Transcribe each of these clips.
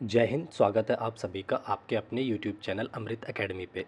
जय हिंद। स्वागत है आप सभी का आपके अपने यूट्यूब चैनल अमृत एकेडमी पे।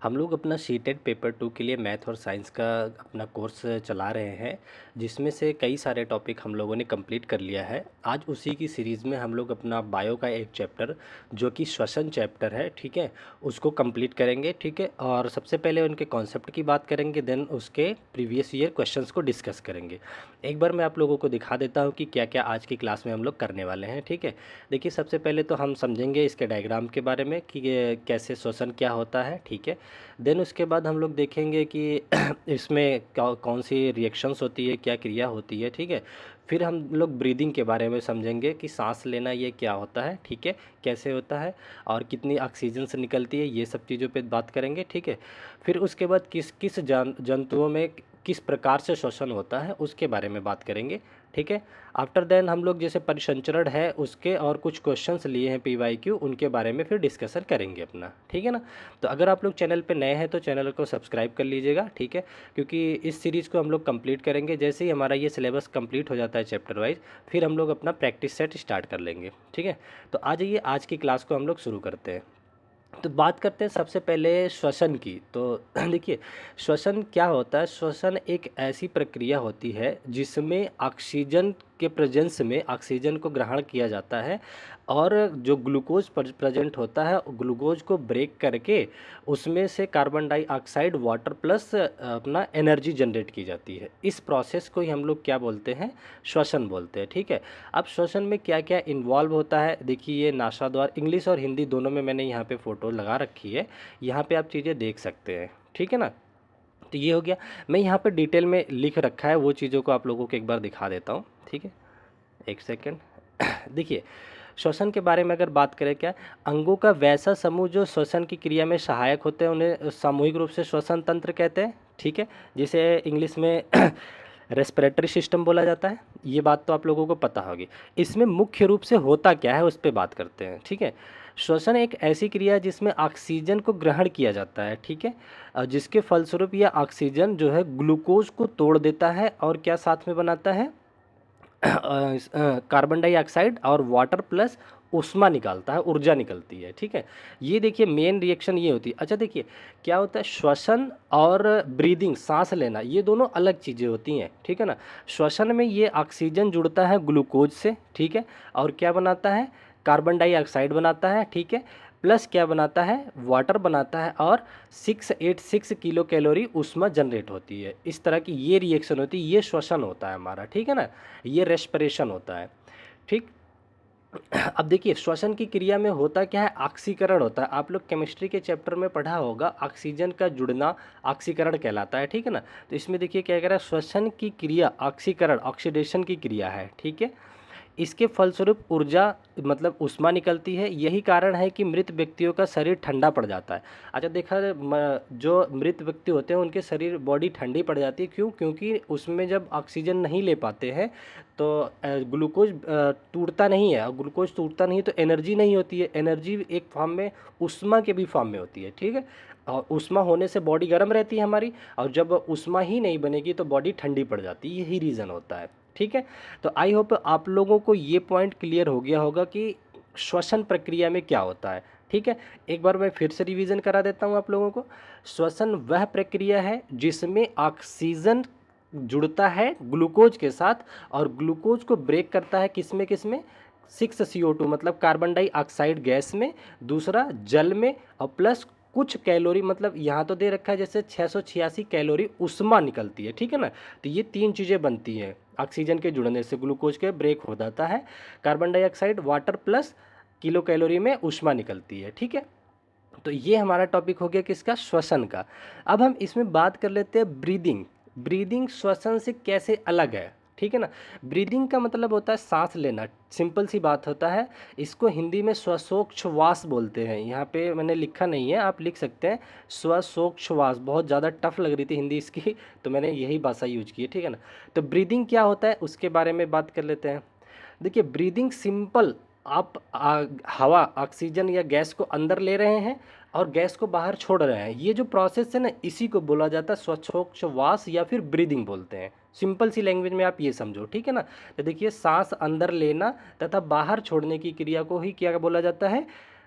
हम लोग अपना शीटेड पेपर 2 के लिए मैथ और साइंस का अपना कोर्स चला रहे हैं, जिसमें से कई सारे टॉपिक हम लोगों ने कंप्लीट कर लिया है। आज उसी की सीरीज़ में हम लोग अपना बायो का एक चैप्टर जो कि श्वसन चैप्टर है, ठीक है, उसको कंप्लीट करेंगे, ठीक है। और सबसे पहले उनके कॉन्सेप्ट की बात करेंगे, देन उसके प्रीवियस ईयर क्वेश्चंस को डिस्कस करेंगे। एक बार मैं आप लोगों को दिखा देता हूँ कि क्या क्या आज की क्लास में हम लोग करने वाले हैं, ठीक है। देखिए, सबसे पहले तो हम समझेंगे इसके डायग्राम के बारे में कि ये कैसे श्वसन क्या होता है, ठीक है। देन उसके बाद हम लोग देखेंगे कि इसमें कौन सी रिएक्शंस होती है, क्या क्रिया होती है, ठीक है। फिर हम लोग ब्रीदिंग के बारे में समझेंगे कि सांस लेना ये क्या होता है, ठीक है, कैसे होता है और कितनी ऑक्सीजन से निकलती है, ये सब चीज़ों पे बात करेंगे, ठीक है। फिर उसके बाद किस किस जंतुओं में किस प्रकार से श्वसन होता है उसके बारे में बात करेंगे, ठीक है। आफ्टर देन हम लोग जैसे परिसंचरण है उसके और कुछ क्वेश्चंस लिए हैं पीवाईक्यू, उनके बारे में फिर डिस्कशन करेंगे अपना, ठीक है ना। तो अगर आप लोग चैनल पे नए हैं तो चैनल को सब्सक्राइब कर लीजिएगा, ठीक है, क्योंकि इस सीरीज़ को हम लोग कंप्लीट करेंगे। जैसे ही हमारा ये सिलेबस कंप्लीट हो जाता है चैप्टर वाइज, फिर हम लोग अपना प्रैक्टिस सेट स्टार्ट कर लेंगे, ठीक है। तो आ जाइए, आज की क्लास को हम लोग शुरू करते हैं। तो बात करते हैं सबसे पहले श्वसन की। तो देखिए, श्वसन क्या होता है। श्वसन एक ऐसी प्रक्रिया होती है जिसमें ऑक्सीजन के प्रेजेंस में ऑक्सीजन को ग्रहण किया जाता है और जो ग्लूकोज प्रेजेंट होता है, ग्लूकोज को ब्रेक करके उसमें से कार्बन डाइऑक्साइड, वाटर प्लस अपना एनर्जी जनरेट की जाती है। इस प्रोसेस को ही हम लोग क्या बोलते हैं, श्वसन बोलते हैं, ठीक है। अब श्वसन में क्या क्या इन्वॉल्व होता है, देखिए ये नासाद्वार, इंग्लिश और हिंदी दोनों में मैंने यहाँ पे फ़ोटो लगा रखी है, यहाँ पे आप चीज़ें देख सकते हैं, ठीक है ना। तो ये हो गया। मैं यहाँ पे डिटेल में लिख रखा है, वो चीज़ों को आप लोगों को एक बार दिखा देता हूँ, ठीक है, एक सेकेंड। देखिए, श्वसन के बारे में अगर बात करें, क्या अंगों का वैसा समूह जो श्वसन की क्रिया में सहायक होते हैं उन्हें सामूहिक रूप से श्वसन तंत्र कहते हैं, ठीक है, जिसे इंग्लिश में रेस्पिरेटरी सिस्टम बोला जाता है। ये बात तो आप लोगों को पता होगी। इसमें मुख्य रूप से होता क्या है उस पर बात करते हैं, ठीक है। श्वसन एक ऐसी क्रिया है जिसमें ऑक्सीजन को ग्रहण किया जाता है, ठीक है, जिसके फलस्वरूप यह ऑक्सीजन जो है ग्लूकोज को तोड़ देता है और क्या साथ में बनाता है, कार्बन डाइऑक्साइड और वाटर प्लस ऊष्मा निकालता है, ऊर्जा निकलती है, ठीक है। ये देखिए मेन रिएक्शन ये होती है। अच्छा देखिए, क्या होता है, श्वसन और ब्रीदिंग, सांस लेना, ये दोनों अलग चीज़ें होती हैं, ठीक है ना। श्वसन में ये ऑक्सीजन जुड़ता है ग्लूकोज से, ठीक है, और क्या बनाता है, कार्बन डाइऑक्साइड बनाता है, ठीक है, प्लस क्या बनाता है, वाटर बनाता है, और 686 किलो कैलोरी ऊष्मा जनरेट होती है। इस तरह की ये रिएक्शन होती है, ये श्वसन होता है हमारा, ठीक है ना, ये रेस्पिरेशन होता है, ठीक। अब देखिए, श्वसन की क्रिया में होता क्या है, ऑक्सीकरण होता है। आप लोग केमिस्ट्री के चैप्टर में पढ़ा होगा, ऑक्सीजन का जुड़ना ऑक्सीकरण कहलाता है, ठीक है ना। तो इसमें देखिए क्या कह रहा है, श्वसन की क्रिया ऑक्सीकरण, ऑक्सीडेशन की क्रिया है, ठीक है। इसके फलस्वरूप ऊर्जा मतलब ऊष्मा निकलती है। यही कारण है कि मृत व्यक्तियों का शरीर ठंडा पड़ जाता है। अच्छा देखा, जो मृत व्यक्ति होते हैं उनके शरीर बॉडी ठंडी पड़ जाती है, क्यों, क्योंकि उसमें जब ऑक्सीजन नहीं ले पाते हैं तो ग्लूकोज टूटता नहीं है, और ग्लूकोज टूटता नहीं तो एनर्जी नहीं होती है। एनर्जी एक फॉर्म में ऊष्मा के भी फॉर्म में होती है, ठीक है। और ऊष्मा होने से बॉडी गर्म रहती है हमारी, और जब ऊष्मा ही नहीं बनेगी तो बॉडी ठंडी पड़ जाती है, यही रीज़न होता है, ठीक है। तो आई होप आप लोगों को ये पॉइंट क्लियर हो गया होगा कि श्वसन प्रक्रिया में क्या होता है, ठीक है। एक बार मैं फिर से रिवीजन करा देता हूँ आप लोगों को। श्वसन वह प्रक्रिया है जिसमें ऑक्सीजन जुड़ता है ग्लूकोज के साथ और ग्लूकोज को ब्रेक करता है किसमें किसमें, 6CO2 मतलब कार्बन डाइऑक्साइड गैस में, दूसरा जल में, और प्लस कुछ कैलोरी, मतलब यहाँ तो दे रखा है जैसे 686 कैलोरी ऊष्मा निकलती है, ठीक है ना। तो ये तीन चीज़ें बनती हैं ऑक्सीजन के जुड़ने से, ग्लूकोज के ब्रेक हो जाता है, carbon dioxide, water plus kilo calorie में ऊष्मा निकलती है, ठीक है। तो ये हमारा टॉपिक हो गया किसका, श्वसन का। अब हम इसमें बात कर लेते हैं ब्रीदिंग। ब्रीदिंग श्वसन से कैसे अलग है, ठीक है ना। ब्रीदिंग का मतलब होता है सांस लेना, सिंपल सी बात होता है। इसको हिंदी में श्वासोच्छ्वास बोलते हैं। यहाँ पे मैंने लिखा नहीं है, आप लिख सकते हैं श्वासोच्छ्वास। बहुत ज़्यादा टफ लग रही थी हिंदी इसकी, तो मैंने यही भाषा यूज की है, ठीक है ना। तो ब्रीदिंग क्या होता है उसके बारे में बात कर लेते हैं। देखिए, ब्रीदिंग सिंपल, आप हवा, ऑक्सीजन या गैस को अंदर ले रहे हैं और गैस को बाहर छोड़ रहे हैं। ये जो प्रोसेस है ना, इसी को बोला जाता है श्वासोच्छ्वास या फिर ब्रीदिंग बोलते हैं, सिंपल सी लैंग्वेज में आप ये समझो, ठीक है ना। तो देखिए सांस अंदर लेना तथा बाहर छोड़ने की क्रिया को ही क्या बोला जाता है,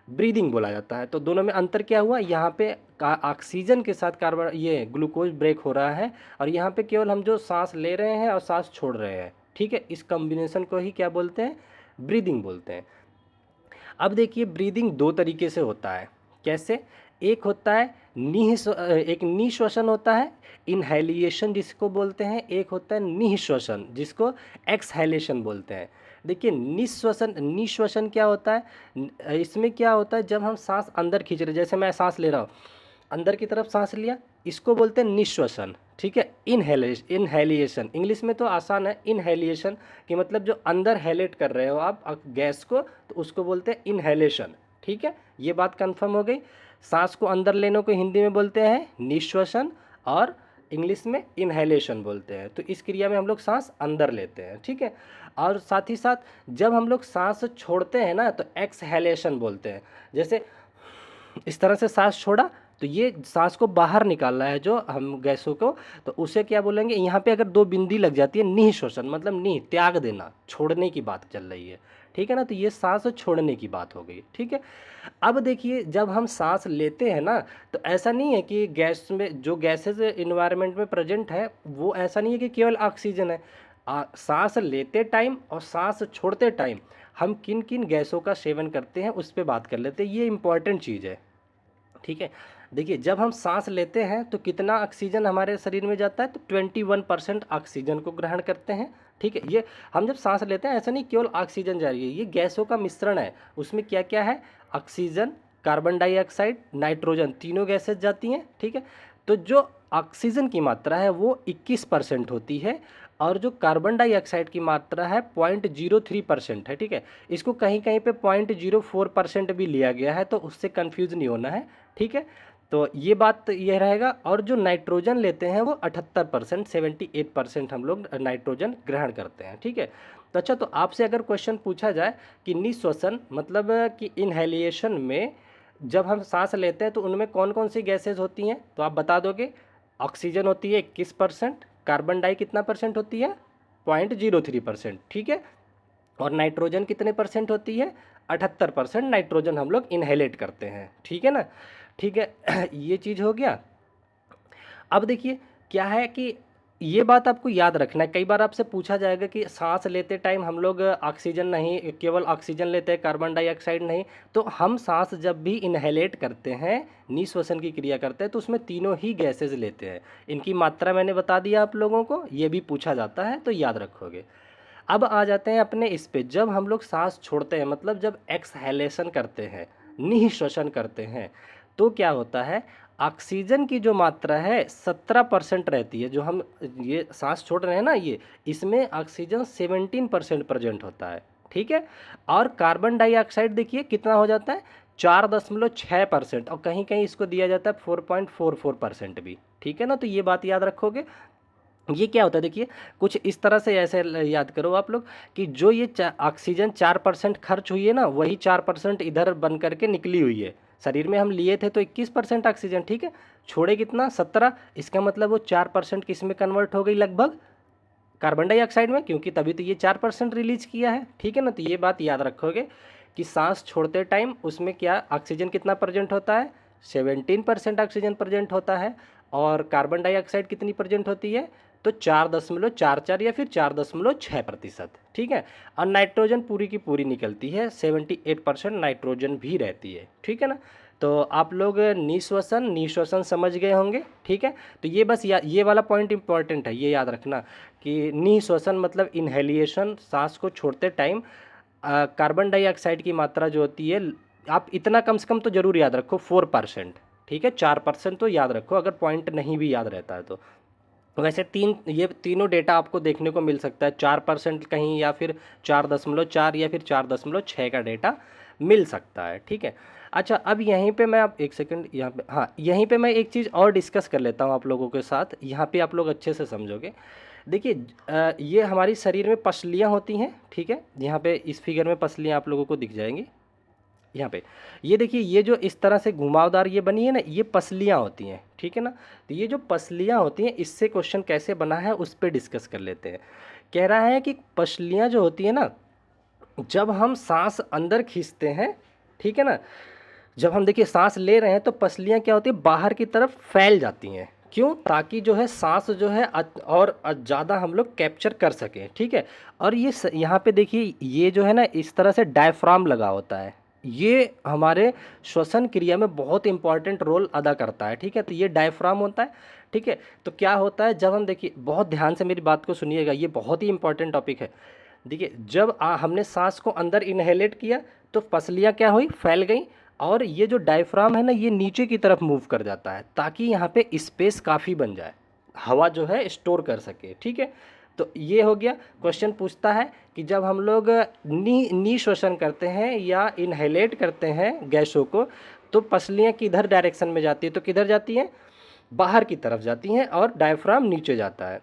ब्रीदिंग बोला जाता है। तो दोनों में अंतर क्या हुआ, यहाँ पे ऑक्सीजन के साथ कार्बन ये ग्लूकोज ब्रेक हो रहा है, और यहाँ पे केवल हम जो सांस ले रहे हैं और सांस छोड़ रहे हैं, ठीक है। इस कॉम्बिनेशन को ही क्या बोलते हैं, ब्रीदिंग बोलते हैं। अब देखिए ब्रीदिंग दो तरीके से होता है, कैसे, एक होता है एक निश्वसन होता है, इनहेलिएशन जिसको बोलते हैं, एक होता है निश्वसन जिसको एक्सहेलेशन बोलते हैं। देखिए निश्वसन क्या होता है, इसमें क्या होता है, जब हम सांस अंदर खींच रहे, जैसे मैं सांस ले रहा हूँ, अंदर की तरफ सांस लिया, इसको बोलते हैं निश्वसन, ठीक है। इनहेलिएशन इंग्लिश में तो आसान है, इनहेलिएशन कि मतलब जो अंदर हेलेट कर रहे हो आप गैस को, तो उसको बोलते हैं इनहेलेशन, ठीक है। ये बात कंफर्म हो गई। सांस को अंदर लेने को हिंदी में बोलते हैं निश्वसन और इंग्लिश में इनहेलेशन बोलते हैं। तो इस क्रिया में हम लोग सांस अंदर लेते हैं, ठीक है। और साथ ही साथ जब हम लोग सांस छोड़ते हैं ना, तो एक्सहेलेशन बोलते हैं। जैसे इस तरह से सांस छोड़ा, तो ये सांस को बाहर निकालना है जो हम गैसों को, तो उसे क्या बोलेंगे, यहाँ पे अगर दो बिंदी लग जाती है, निःश्वसन मतलब त्याग देना, छोड़ने की बात चल रही है, ठीक है ना। तो ये सांस छोड़ने की बात हो गई, ठीक है। अब देखिए जब हम सांस लेते हैं ना, तो ऐसा नहीं है कि गैस में जो गैसेज इन्वायरमेंट में प्रेजेंट है वो ऐसा नहीं है कि केवल ऑक्सीजन है। सांस लेते टाइम और सांस छोड़ते टाइम हम किन किन गैसों का सेवन करते हैं उस पर बात कर लेते हैं, ये इंपॉर्टेंट चीज़ है, ठीक है। देखिए जब हम सांस लेते हैं तो कितना ऑक्सीजन हमारे शरीर में जाता है, तो 21% ऑक्सीजन को ग्रहण करते हैं, ठीक है। ये हम जब सांस लेते हैं ऐसा नहीं केवल ऑक्सीजन जा रही है, ये गैसों का मिश्रण है, उसमें क्या क्या है, ऑक्सीजन, कार्बन डाइऑक्साइड, नाइट्रोजन, तीनों गैसेज जाती हैं, ठीक है। तो जो ऑक्सीजन की मात्रा है वो 21% होती है, और जो कार्बन डाइऑक्साइड की मात्रा है 0.03% है, ठीक है। इसको कहीं कहीं पे 0.04% भी लिया गया है, तो उससे कंफ्यूज नहीं होना है, ठीक है। तो ये बात ये रहेगा। और जो नाइट्रोजन लेते हैं वो 78%, 78% हम लोग नाइट्रोजन ग्रहण करते हैं, ठीक है। तो अच्छा, तो आपसे अगर क्वेश्चन पूछा जाए कि निःश्वसन मतलब कि इनहेलिएशन में जब हम सांस लेते हैं तो उनमें कौन कौन सी गैसेज होती हैं, तो आप बता दोगे। ऑक्सीजन होती है 21%, कार्बन डाई कितना परसेंट होती है, 0.03%, ठीक है। और नाइट्रोजन कितने परसेंट होती है, 78% नाइट्रोजन हम लोग इनहेलेट करते हैं, ठीक है ना, ठीक है। ये चीज़ हो गया। अब देखिए क्या है कि ये बात आपको याद रखना है, कई बार आपसे पूछा जाएगा कि सांस लेते टाइम हम लोग ऑक्सीजन नहीं, केवल ऑक्सीजन लेते हैं, कार्बन डाइऑक्साइड नहीं। तो हम सांस जब भी इनहेलेट करते हैं, निःश्वसन की क्रिया करते हैं, तो उसमें तीनों ही गैसेज लेते हैं। इनकी मात्रा मैंने बता दिया आप लोगों को, ये भी पूछा जाता है तो याद रखोगे। अब आ जाते हैं अपने इस पे, जब हम लोग सांस छोड़ते हैं मतलब जब एक्सहेलेशन करते हैं, निःश्वसन करते हैं, तो क्या होता है, ऑक्सीजन की जो मात्रा है 17% रहती है। जो हम ये सांस छोड़ रहे हैं ना, ये इसमें ऑक्सीजन 17% प्रेजेंट होता है, ठीक है। और कार्बन डाइऑक्साइड देखिए कितना हो जाता है, 4.6%, और कहीं कहीं इसको दिया जाता है 4.44% भी, ठीक है ना। तो ये बात याद रखोगे। ये क्या होता है, देखिए कुछ इस तरह से ऐसे याद करो आप लोग कि जो ये ऑक्सीजन 4% खर्च हुई है ना, वही 4% इधर बन करके निकली हुई है। शरीर में हम लिए थे तो 21% ऑक्सीजन, ठीक है, छोड़े कितना 17, इसका मतलब वो 4% किस में कन्वर्ट हो गई, लगभग कार्बन डाइऑक्साइड में, क्योंकि तभी तो ये 4% रिलीज किया है, ठीक है ना। तो ये बात याद रखोगे कि सांस छोड़ते टाइम उसमें क्या ऑक्सीजन कितना प्रेजेंट होता है, 17% ऑक्सीजन प्रेजेंट होता है, और कार्बन डाइऑक्साइड कितनी प्रेजेंट होती है, तो 4.44 या फिर 4.6%, ठीक है। और नाइट्रोजन पूरी की पूरी निकलती है, 78% नाइट्रोजन भी रहती है, ठीक है ना। तो आप लोग निःश्वसन समझ गए होंगे, ठीक है। तो ये बस ये वाला पॉइंट इंपॉर्टेंट है, ये याद रखना कि निःश्वसन मतलब इनहेलिएशन, सांस को छोड़ते टाइम कार्बन डाइऑक्साइड की मात्रा जो होती है, आप इतना कम से कम तो जरूर याद रखो, 4%, ठीक है। 4% तो याद रखो, अगर पॉइंट नहीं भी याद रहता है तो। वैसे ये तीनों डेटा आपको देखने को मिल सकता है, 4% कहीं, या फिर 4.4 या फिर 4.6 का डेटा मिल सकता है, ठीक है। अच्छा, अब यहीं पे मैं, आप एक सेकंड यहाँ पे, हाँ यहीं पे मैं एक चीज़ और डिस्कस कर लेता हूँ आप लोगों के साथ, यहाँ पे आप लोग अच्छे से समझोगे। देखिए ये हमारी शरीर में पसलियाँ होती हैं, ठीक है। यहाँ पे इस फिगर में पसलियाँ आप लोगों को दिख जाएंगी, यहाँ पे ये देखिए, ये जो इस तरह से घुमावदार ये बनी है ना, ये पसलियाँ होती हैं, ठीक है ना। तो ये जो पसलियाँ होती हैं, इससे क्वेश्चन कैसे बना है उस पर डिस्कस कर लेते हैं। कह रहा है कि पसलियाँ जो होती है ना, जब हम सांस अंदर खींचते हैं, ठीक है ना, जब हम देखिए सांस ले रहे हैं तो पसलियाँ क्या होती है, बाहर की तरफ फैल जाती हैं। क्यों? ताकि जो है सांस जो है और ज़्यादा हम लोग कैप्चर कर सकें, ठीक है। और ये यहाँ पे देखिए, ये जो है ना इस तरह से डायफ्राम लगा होता है, ये हमारे श्वसन क्रिया में बहुत इंपॉर्टेंट रोल अदा करता है, ठीक है। तो ये डायफ्राम होता है, ठीक है। तो क्या होता है, जब हम देखिए, बहुत ध्यान से मेरी बात को सुनिएगा, ये बहुत ही इंपॉर्टेंट टॉपिक है। देखिए, जब हमने सांस को अंदर इनहेलेट किया तो पसलियाँ क्या हुई, फैल गई, और ये जो डायफ्राम है ना, ये नीचे की तरफ मूव कर जाता है ताकि यहाँ पे स्पेस काफ़ी बन जाए, हवा जो है स्टोर कर सके, ठीक है। तो ये हो गया। क्वेश्चन पूछता है कि जब हम लोग नी श्वसन करते हैं या इनहेलेट करते हैं गैसों को, तो पसलियाँ किधर डायरेक्शन में जाती है, तो किधर जाती हैं, बाहर की तरफ जाती हैं, और डायफ्राम नीचे जाता है।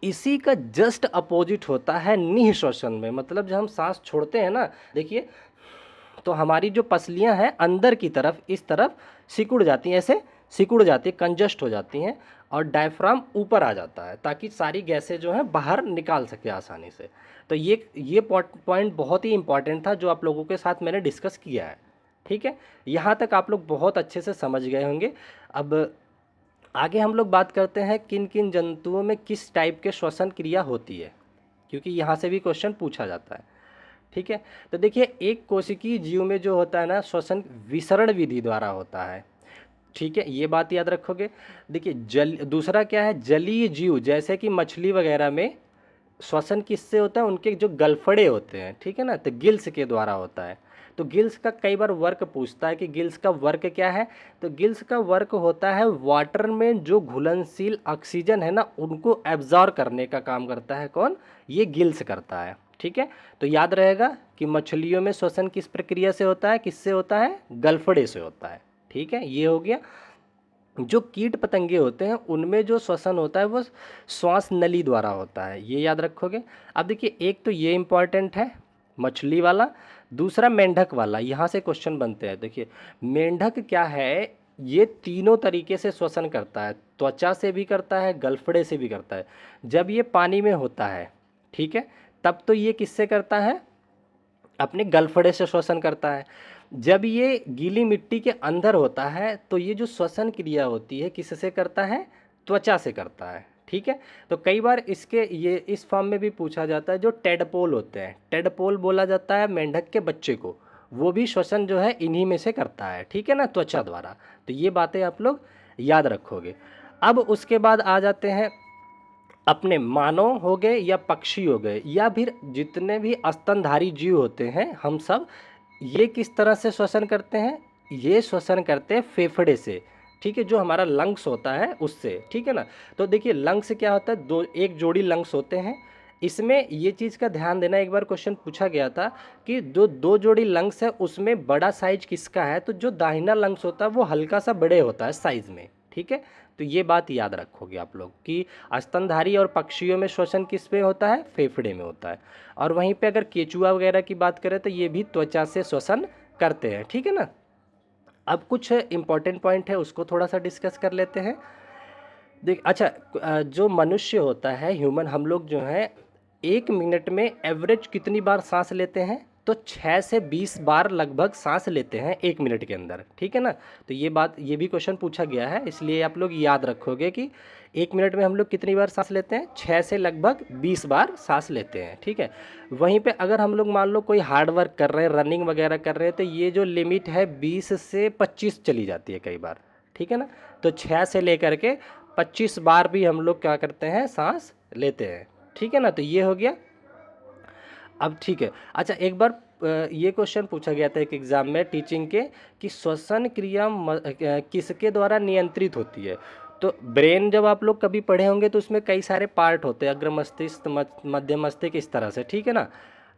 इसी का जस्ट अपोजिट होता है निःश्वसन में, मतलब जब हम सांस छोड़ते हैं ना, देखिए, तो हमारी जो पसलियां हैं अंदर की तरफ इस तरफ सिकुड़ जाती हैं, ऐसे सिकुड़ जाती है, कंजस्ट हो जाती हैं, और डायफ्राम ऊपर आ जाता है ताकि सारी गैसें जो हैं बाहर निकाल सके आसानी से। तो ये पॉइंट बहुत ही इंपॉर्टेंट था जो आप लोगों के साथ मैंने डिस्कस किया है, ठीक है। यहाँ तक आप लोग बहुत अच्छे से समझ गए होंगे। अब आगे हम लोग बात करते हैं किन किन जंतुओं में किस टाइप के श्वसन क्रिया होती है, क्योंकि यहाँ से भी क्वेश्चन पूछा जाता है, ठीक है। तो देखिए, एक कोशिकीय जीव में जो होता है ना, श्वसन विसरण विधि द्वारा होता है, ठीक है, ये बात याद रखोगे। देखिए, दूसरा क्या है, जलीय जीव जैसे कि मछली वगैरह में श्वसन किससे होता है, उनके जो गलफड़े होते हैं, ठीक है ना, तो गिल्स के द्वारा होता है। तो गिल्स का कई बार वर्क पूछता है कि गिल्स का वर्क क्या है, तो गिल्स का वर्क होता है वाटर में जो घुलनशील ऑक्सीजन है ना, उनको एब्जॉर्ब करने का काम करता है। कौन? ये गिल्स करता है, ठीक है। तो याद रहेगा कि मछलियों में श्वसन किस प्रक्रिया से होता है, किससे होता है, गलफड़े से होता है, ठीक है, ये हो गया। जो कीट पतंगे होते हैं उनमें जो श्वसन होता है वो श्वास नली द्वारा होता है, ये याद रखोगे। अब देखिए, एक तो ये इंपॉर्टेंट है मछली वाला, दूसरा मेंढक वाला, यहाँ से क्वेश्चन बनते हैं। देखिए, मेंढक क्या है, ये तीनों तरीके से श्वसन करता है, त्वचा से भी करता है, गलफड़े से भी करता है। जब ये पानी में होता है, ठीक है, तब तो ये किससे करता है, अपने गलफड़े से श्वसन करता है। जब ये गीली मिट्टी के अंदर होता है तो ये जो श्वसन क्रिया होती है किससे करता है, त्वचा से करता है, ठीक है। तो कई बार इसके ये इस फॉर्म में भी पूछा जाता है, जो टेडपोल होते हैं, टेडपोल बोला जाता है मेंढक के बच्चे को, वो भी श्वसन जो है इन्हीं में से करता है, ठीक है ना, त्वचा द्वारा। तो ये बातें आप लोग याद रखोगे। अब उसके बाद आ जाते हैं अपने मानव हो गए या पक्षी हो गए या फिर जितने भी स्तनधारी जीव होते हैं, हम सब ये किस तरह से श्वसन करते हैं, ये श्वसन करते हैं फेफड़े से, ठीक है, जो हमारा लंग्स होता है उससे, ठीक है ना। तो देखिए, लंग्स क्या होता है, एक जोड़ी लंग्स होते हैं। इसमें ये चीज़ का ध्यान देना, एक बार क्वेश्चन पूछा गया था कि जो दो जोड़ी लंग्स है उसमें बड़ा साइज किसका है, तो जो दाहिना लंग्स होता है वो हल्का सा बड़े होता है साइज में, ठीक है। तो ये बात याद रखोगे आप लोग कि स्तनधारी और पक्षियों में श्वसन किस में होता है, फेफड़े में होता है। और वहीं पे अगर केचुआ वगैरह की बात करें तो ये भी त्वचा से श्वसन करते हैं, ठीक है ना। अब कुछ इंपॉर्टेंट पॉइंट है उसको थोड़ा सा डिस्कस कर लेते हैं। देख, अच्छा, जो मनुष्य होता है, ह्यूमन, हम लोग जो है 1 मिनट में एवरेज कितनी बार सांस लेते हैं, तो 6 से 20 बार लगभग सांस लेते हैं 1 मिनट के अंदर, ठीक है ना। तो ये बात, ये भी क्वेश्चन पूछा गया है, इसलिए आप लोग याद रखोगे कि 1 मिनट में हम लोग कितनी बार सांस लेते हैं, 6 से लगभग 20 बार सांस लेते हैं, ठीक है। वहीं पे अगर हम लोग मान लो कोई हार्ड वर्क कर रहे हैं, रनिंग वगैरह कर रहे हैं, तो ये जो लिमिट है 20 से 25 चली जाती है कई बार, ठीक है ना। तो 6 से लेकर के 25 बार भी हम लोग क्या करते हैं, सांस लेते हैं, ठीक है ना। तो ये हो गया। अब ठीक है, अच्छा, एक बार ये क्वेश्चन पूछा गया था एक एग्ज़ाम में टीचिंग के कि श्वसन क्रिया किसके द्वारा नियंत्रित होती है। तो ब्रेन जब आप लोग कभी पढ़े होंगे तो उसमें कई सारे पार्ट होते हैं, अग्र मस्तिष्क, मध्य मस्तिष्क, इस तरह से, ठीक है ना।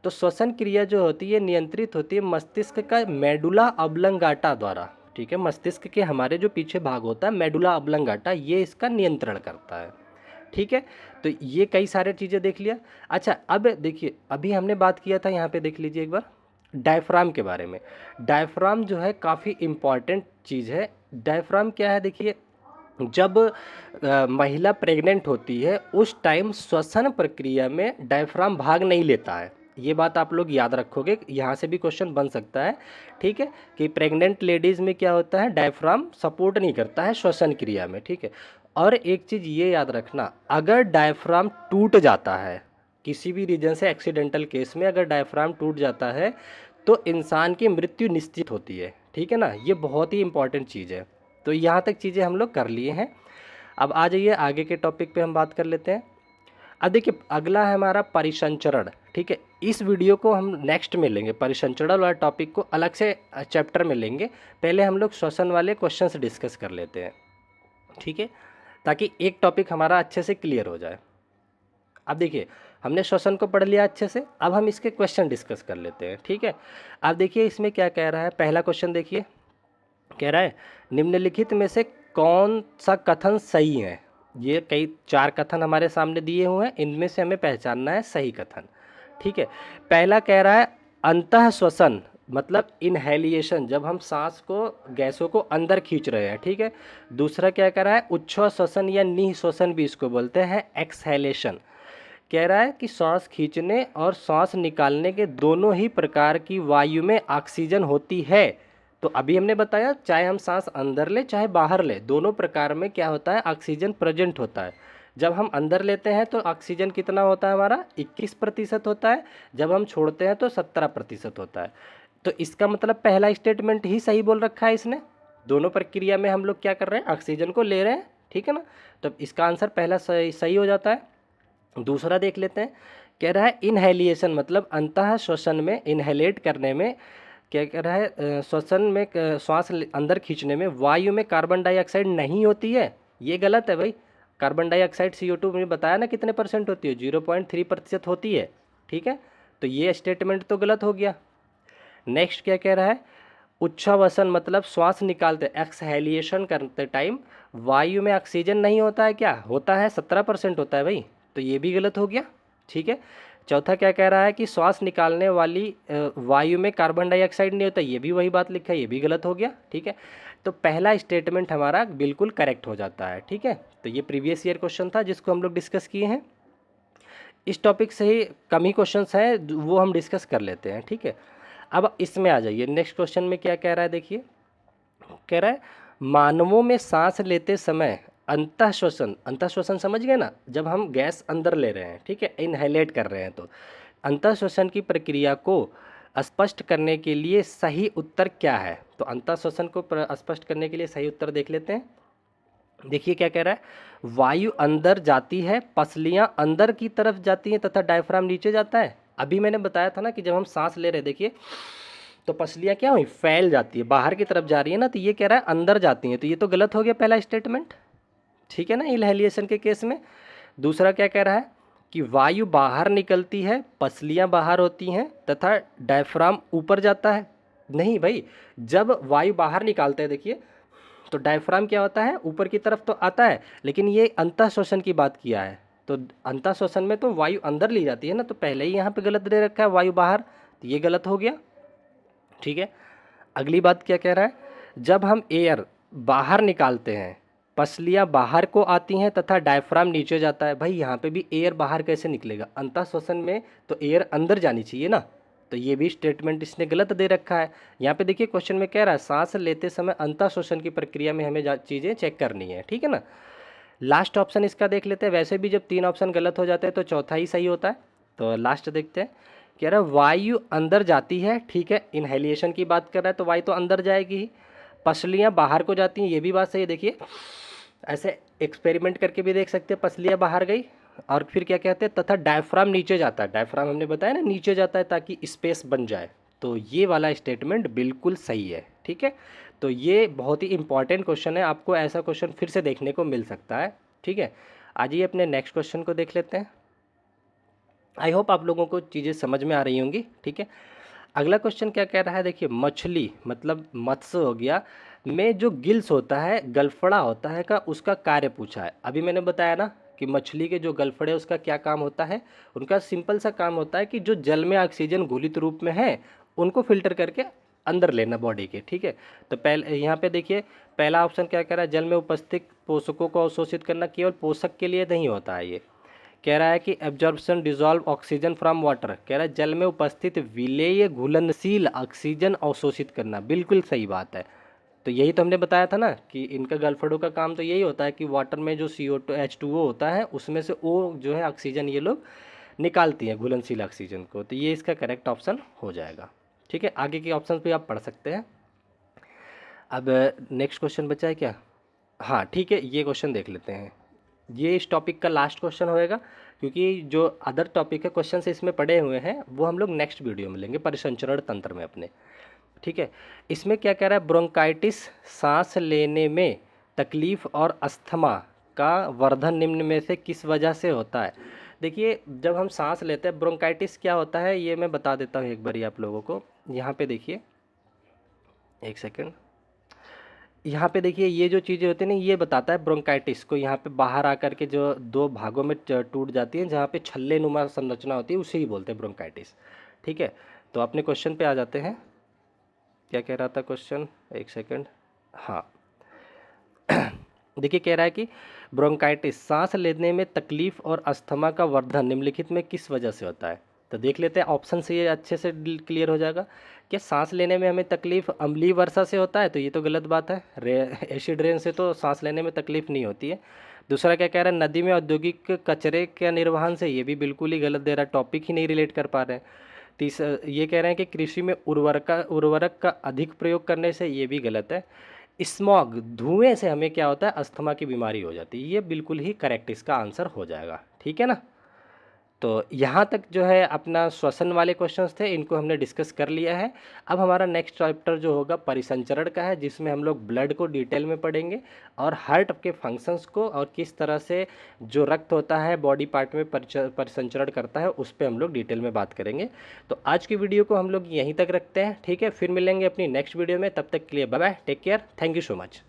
तो श्वसन क्रिया जो होती है नियंत्रित होती है मस्तिष्क का मेडुला ऑब्लंगाटा द्वारा, ठीक है। मस्तिष्क के हमारे जो पीछे भाग होता है मेडुला ऑब्लंगाटा, ये इसका नियंत्रण करता है, ठीक है। तो ये कई सारे चीज़ें देख लिया। अच्छा, अब देखिए, अभी हमने बात किया था, यहाँ पे देख लीजिए एक बार, डायफ्राम के बारे में। डायफ्राम जो है काफ़ी इम्पॉर्टेंट चीज़ है। डायफ्राम क्या है देखिए, जब महिला प्रेग्नेंट होती है उस टाइम श्वसन प्रक्रिया में डायफ्राम भाग नहीं लेता है। ये बात आप लोग याद रखोगे, यहाँ से भी क्वेश्चन बन सकता है, ठीक है, कि प्रेग्नेंट लेडीज़ में क्या होता है, डायफ्राम सपोर्ट नहीं करता है श्वसन क्रिया में, ठीक है। और एक चीज़ ये याद रखना, अगर डायफ्राम टूट जाता है किसी भी रीजन से, एक्सीडेंटल केस में अगर डायफ्राम टूट जाता है तो इंसान की मृत्यु निश्चित होती है, ठीक है ना। ये बहुत ही इंपॉर्टेंट चीज़ है। तो यहाँ तक चीज़ें हम लोग कर लिए हैं। अब आ जाइए आगे के टॉपिक पे हम बात कर लेते हैं। अब देखिए अगला है हमारा परिसंचरण, ठीक है। इस वीडियो को हम नेक्स्ट में लेंगे, परिसंचरण वाला टॉपिक को अलग से चैप्टर में लेंगे। पहले हम लोग श्वसन वाले क्वेश्चंस डिस्कस कर लेते हैं, ठीक है, ताकि एक टॉपिक हमारा अच्छे से क्लियर हो जाए। अब देखिए हमने श्वसन को पढ़ लिया अच्छे से, अब हम इसके क्वेश्चन डिस्कस कर लेते हैं, ठीक है। अब देखिए इसमें क्या कह रहा है, पहला क्वेश्चन देखिए, कह रहा है निम्नलिखित में से कौन सा कथन सही है। ये कई 4 कथन हमारे सामने दिए हुए हैं, इनमें से हमें पहचानना है सही कथन, ठीक है। पहला कह रहा है अंतः श्वसन मतलब इनहेलिएशन, जब हम सांस को, गैसों को अंदर खींच रहे हैं, ठीक है। दूसरा क्या कह रहा है उच्छ्वास श्वसन या निःश्वसन भी इसको बोलते हैं, एक्सहेलेशन। कह रहा है कि सांस खींचने और सांस निकालने के दोनों ही प्रकार की वायु में ऑक्सीजन होती है। तो अभी हमने बताया चाहे हम सांस अंदर ले चाहे बाहर ले, दोनों प्रकार में क्या होता है, ऑक्सीजन प्रेजेंट होता है। जब हम अंदर लेते हैं तो ऑक्सीजन कितना होता है हमारा, 21% होता है। जब हम छोड़ते हैं तो 17% होता है। तो इसका मतलब पहला स्टेटमेंट ही सही बोल रखा है इसने, दोनों प्रक्रिया में हम लोग क्या कर रहे हैं, ऑक्सीजन को ले रहे हैं, ठीक है ना। तो इसका आंसर पहला सही हो जाता है। दूसरा देख लेते हैं, कह रहा है इनहेलिएशन मतलब अंतः श्वसन में, इनहेलेट करने में, क्या कह रहा है श्वसन में श्वास अंदर खींचने में वायु में कार्बन डाइऑक्साइड नहीं होती है। ये गलत है भाई। कार्बन डाइऑक्साइड CO2 में बताया ना कितने परसेंट होती है, 0.3% होती है, ठीक है। तो ये स्टेटमेंट तो गलत हो गया। नेक्स्ट क्या कह रहा है, उच्छ्वासन मतलब श्वास निकालते, एक्सहेलिएशन करते टाइम वायु में ऑक्सीजन नहीं होता है, क्या होता है, 17% होता है भाई। तो ये भी गलत हो गया, ठीक है। चौथा क्या कह रहा है कि श्वास निकालने वाली वायु में कार्बन डाइऑक्साइड नहीं होता, ये भी वही बात लिखा है, ये भी गलत हो गया, ठीक है। तो पहला स्टेटमेंट हमारा बिल्कुल करेक्ट हो जाता है, ठीक है। तो ये प्रीवियस ईयर क्वेश्चन था जिसको हम लोग डिस्कस किए हैं। इस टॉपिक से ही कम ही क्वेश्चन हैं, वो हम डिस्कस कर लेते हैं, ठीक है। अब इसमें आ जाइए, नेक्स्ट क्वेश्चन में क्या कह रहा है देखिए, कह रहा है मानवों में सांस लेते समय अंतः श्वसन समझ गए ना, जब हम गैस अंदर ले रहे हैं, ठीक है, इनहेलेट कर रहे हैं, तो अंतः श्वसन की प्रक्रिया को स्पष्ट करने के लिए सही उत्तर क्या है। तो अंतः श्वसन को स्पष्ट करने के लिए सही उत्तर देख लेते हैं। देखिए क्या कह रहा है, वायु अंदर जाती है, पसलियां अंदर की तरफ जाती हैं तथा डायफ्राम नीचे जाता है। अभी मैंने बताया था ना कि जब हम सांस ले रहे, देखिए तो पसलियां क्या हुई, फैल जाती है, बाहर की तरफ जा रही है ना, तो ये कह रहा है अंदर जाती हैं, तो ये तो गलत हो गया पहला स्टेटमेंट, ठीक है ना, इनहेलिएशन के केस में। दूसरा क्या कह रहा है कि वायु बाहर निकलती है, पसलियां बाहर होती हैं तथा डायफ्राम ऊपर जाता है। नहीं भाई, जब वायु बाहर निकालते हैं देखिए तो डायफ्राम क्या होता है, ऊपर की तरफ तो आता है, लेकिन ये अंतः श्वसन की बात किया है, तो अंतः श्वसन में तो वायु अंदर ली जाती है ना, तो पहले ही यहाँ पे गलत दे रखा है वायु बाहर, तो ये गलत हो गया, ठीक है। अगली बात क्या कह रहा है, जब हम एयर बाहर निकालते हैं पसलियां बाहर को आती हैं तथा डायफ्राम नीचे जाता है। भाई यहाँ पे भी एयर बाहर कैसे निकलेगा, अंतः श्वसन में तो एयर अंदर जानी चाहिए ना, तो ये भी स्टेटमेंट इसने गलत दे रखा है। यहाँ पे देखिए क्वेश्चन में कह रहा है सांस लेते समय अंतः श्वसन की प्रक्रिया में हमें चीज़ें चेक करनी है, ठीक है ना। लास्ट ऑप्शन इसका देख लेते हैं, वैसे भी जब 3 ऑप्शन गलत हो जाते हैं तो चौथा ही सही होता है। तो लास्ट देखते हैं, कह रहा है वायु अंदर जाती है, ठीक है, इनहेलिएशन की बात कर रहा है तो वायु तो अंदर जाएगी ही। पसलियाँ बाहर को जाती हैं, ये भी बात सही है। देखिए ऐसे एक्सपेरिमेंट करके भी देख सकते हैं, पसलियाँ बाहर गई और फिर क्या कहते हैं, तथा डायफ्राम नीचे जाता है, डायफ्राम हमने बताया ना नीचे जाता है ताकि स्पेस बन जाए, तो ये वाला स्टेटमेंट बिल्कुल सही है, ठीक है। तो ये बहुत ही इंपॉर्टेंट क्वेश्चन है, आपको ऐसा क्वेश्चन फिर से देखने को मिल सकता है, ठीक है। आज ये अपने नेक्स्ट क्वेश्चन को देख लेते हैं। आई होप आप लोगों को चीज़ें समझ में आ रही होंगी, ठीक है। अगला क्वेश्चन क्या कह रहा है देखिए, मछली मतलब मत्स्य हो गया में जो गिल्स होता है, गलफड़ा होता है का उसका कार्य पूछा है। अभी मैंने बताया ना कि मछली के जो गलफड़े उसका क्या काम होता है, उनका सिंपल सा काम होता है कि जो जल में ऑक्सीजन घुलित रूप में है उनको फ़िल्टर करके अंदर लेना बॉडी के, ठीक है। तो पहले यहाँ पे देखिए पहला ऑप्शन क्या कह रहा है, जल में उपस्थित पोषकों को अवशोषित करना केवल पोषक के लिए नहीं होता है। ये कह रहा है कि absorption dissolve oxygen from water, कह रहा है जल में उपस्थित विलेय घुलनशील ऑक्सीजन अवशोषित करना, बिल्कुल सही बात है। तो यही तो हमने बताया था ना कि इनका गलफड़ों का काम तो यही होता है कि वाटर में जो CO2 H2O होता है उसमें से वो जो है ऑक्सीजन ये लोग निकालती हैं, घुलनशील ऑक्सीजन को। तो ये इसका करेक्ट ऑप्शन हो जाएगा, ठीक है। आगे के ऑप्शन भी आप पढ़ सकते हैं। अब नेक्स्ट क्वेश्चन बचा है क्या? हाँ ठीक है, ये क्वेश्चन देख लेते हैं। ये इस टॉपिक का लास्ट क्वेश्चन होएगा, क्योंकि जो अदर टॉपिक है क्वेश्चन से इसमें पड़े हुए हैं वो हम लोग नेक्स्ट वीडियो में लेंगे परिसंचरण तंत्र में अपने, ठीक है। इसमें क्या कह रहा है, ब्रोंकाइटिस सांस लेने में तकलीफ और अस्थमा का वर्धन निम्न में से किस वजह से होता है। देखिए जब हम सांस लेते हैं ब्रोंकाइटिस क्या होता है ये मैं बता देता हूँ एक बारी आप लोगों को। यहाँ पे देखिए एक सेकेंड, यहाँ पे देखिए ये जो चीज़ें होती हैं ना ये बताता है ब्रोंकाइटिस को, यहाँ पे बाहर आकर के जो दो भागों में टूट जाती है जहाँ पे छल्ले नुमा संरचना होती है उसे ही बोलते हैं ब्रोंकाइटिस, ठीक है। तो अपने क्वेश्चन पे आ जाते हैं। क्या कह रहा था क्वेश्चन, एक सेकंड, हाँ देखिए कह रहा है कि ब्रोंकाइटिस सांस लेने में तकलीफ और अस्थमा का वर्धन निम्नलिखित में किस वजह से होता है। तो देख लेते हैं ऑप्शन से ये अच्छे से क्लियर हो जाएगा। क्या सांस लेने में हमें तकलीफ अम्लीय वर्षा से होता है, तो ये तो गलत बात है, एसिड रेन से तो सांस लेने में तकलीफ नहीं होती है। दूसरा क्या कह रहा है, नदी में औद्योगिक कचरे के निर्वहन से, ये भी बिल्कुल ही गलत दे रहा है, टॉपिक ही नहीं रिलेट कर पा रहे हैं। तीसरा ये कह रहे हैं कि कृषि में उर्वरक का अधिक प्रयोग करने से, ये भी गलत है। स्मॉग धुएं से हमें क्या होता है, अस्थमा की बीमारी हो जाती है, ये बिल्कुल ही करेक्ट इसका आंसर हो जाएगा, ठीक है ना। तो यहाँ तक जो है अपना श्वसन वाले क्वेश्चंस थे, इनको हमने डिस्कस कर लिया है। अब हमारा नेक्स्ट चैप्टर जो होगा परिसंचरण का है, जिसमें हम लोग ब्लड को डिटेल में पढ़ेंगे और हार्ट के फंक्शंस को और किस तरह से जो रक्त होता है बॉडी पार्ट में परिसंचरण करता है उस पर हम लोग डिटेल में बात करेंगे। तो आज की वीडियो को हम लोग यहीं तक रखते हैं, ठीक है। फिर मिलेंगे अपनी नेक्स्ट वीडियो में, तब तक के लिए bye bye, take care, thank you so much.